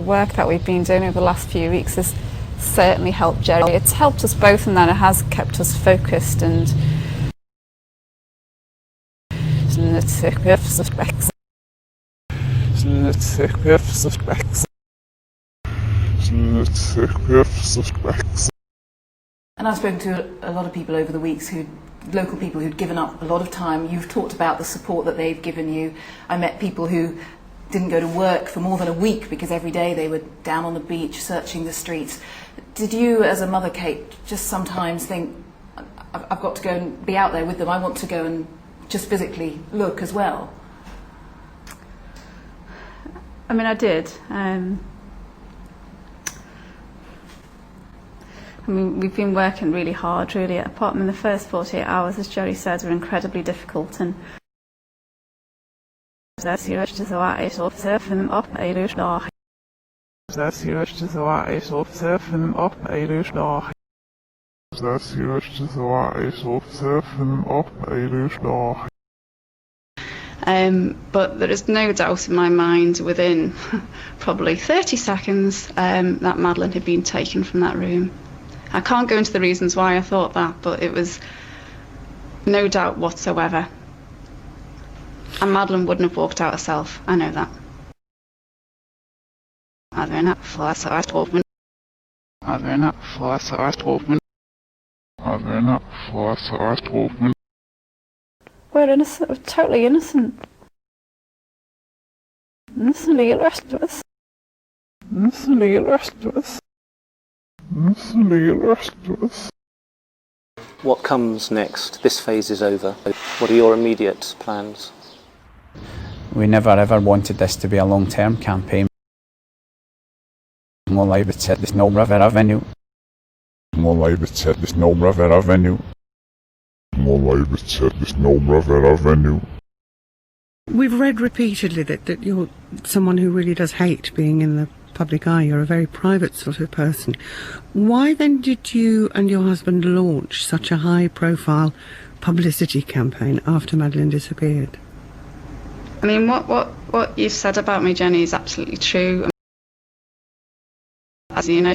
work that we've been doing over the last few weeks has certainly helped Gerry. It's helped us both, and then it has kept us focused and And I've spoken to a lot of people over the weeks, local people who'd given up a lot of time. You've talked about the support that they've given you. I met people who didn't go to work for more than a week because every day they were down on the beach searching the streets. Did you, as a mother, Kate, just sometimes think, I've got to go and be out there with them, I want to go and just physically look as well? I mean, I did. I mean, we've been working really hard, really. Apart from the first 48 hours, as Gerry said, were incredibly difficult. And but there is no doubt in my mind within probably 30 seconds that Madeleine had been taken from that room. I can't go into the reasons why I thought that, but it was no doubt whatsoever. And Madeleine wouldn't have walked out herself, I know that. We're innocent, we're totally innocent. Innocently arrested us. Innocently arrested us. Innocently arrested us. What comes next? This phase is over. What are your immediate plans? We never ever wanted this to be a long-term campaign. More like it said, there's no river avenue. More like it said, there's no river avenue. More like it said, there's no river avenue. We've read repeatedly that you're someone who really does hate being in the public eye. You're a very private sort of person. Why then did you and your husband launch such a high-profile publicity campaign after Madeleine disappeared? I mean, what you've said about me, Jenny, is absolutely true. As you know,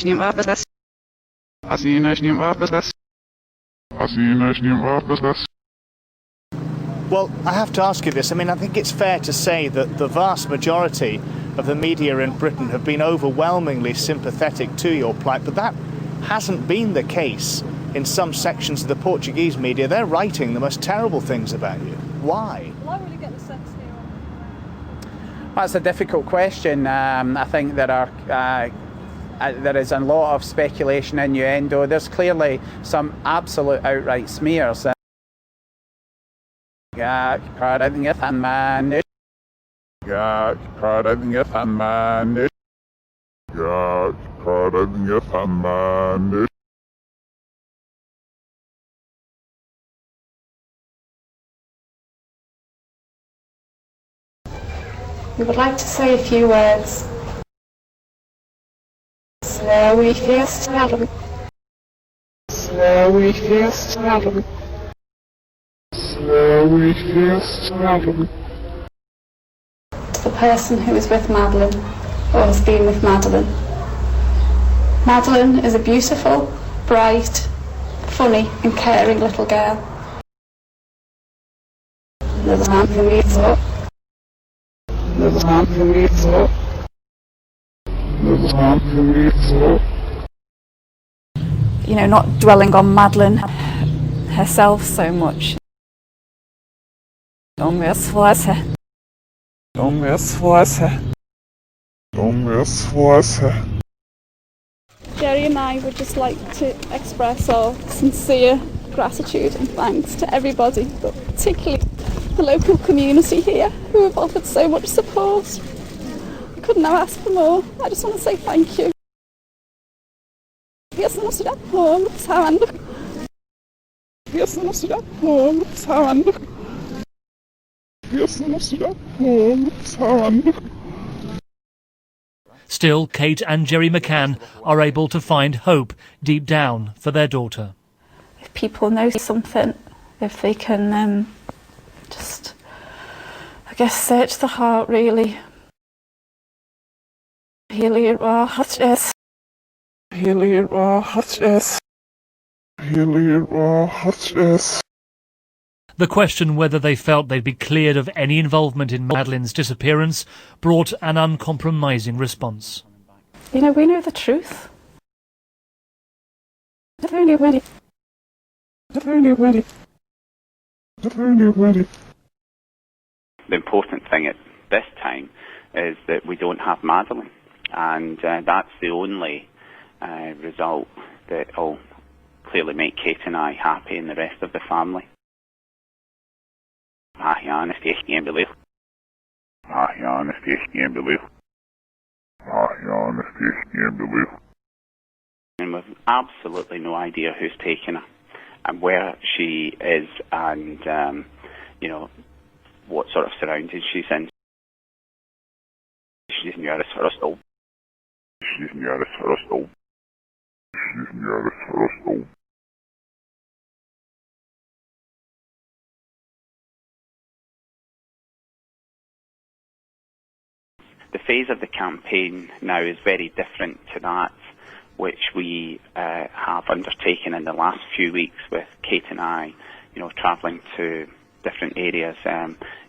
well, I have to ask you this. I mean, I think it's fair to say that the vast majority of the media in Britain have been overwhelmingly sympathetic to your plight, but that hasn't been the case in some sections of the Portuguese media. They're writing the most terrible things about you. Why? Well, I really get the sense here. That's a difficult question. I think there is a lot of speculation, innuendo. There's clearly some absolute outright smears. We would like to say a few words. Slowly fierce Madeleine. Slowly fierce Madeleine. Slowly fierce Madeleine. To the person who is with Madeleine, or has been with Madeleine. Madeleine is a beautiful, bright, funny and caring little girl. There's a man who needs her. There's a man who needs her. There's a man who needs her. You know, not dwelling on Madeleine herself so much. Gerry and I would just like to express our sincere gratitude and thanks to everybody, but particularly the local community here who have offered so much support. I couldn't have asked for more. I just want to say thank you. Still, Kate and Gerry McCann are able to find hope deep down for their daughter. If people know something, if they can just, I guess, search the heart really. The question whether they felt they'd be cleared of any involvement in Madeleine's disappearance brought an uncompromising response. We know the truth. The important thing at this time is that we don't have Madeleine, and that's the only result that will clearly make Kate and I happy and the rest of the family. And we've absolutely no idea who's taken her and where she is, and what sort of surroundings she's in. She's near us for us all. The phase of the campaign now is very different to that which we have undertaken in the last few weeks with Kate and I, travelling to different areas,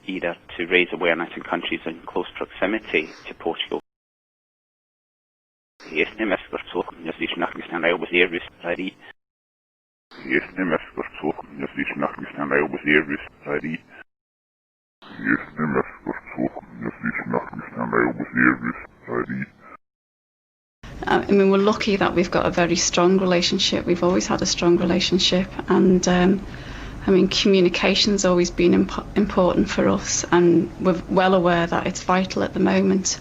either to raise awareness in countries in close proximity to Portugal. I mean, we're lucky that we've got a very strong relationship. We've always had a strong relationship, and communication's always been important for us, and we're well aware that it's vital at the moment.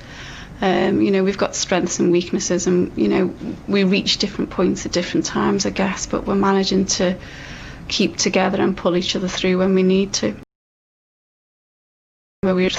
We've got strengths and weaknesses, and we reach different points at different times, I guess, but we're managing to keep together and pull each other through when we need to. We're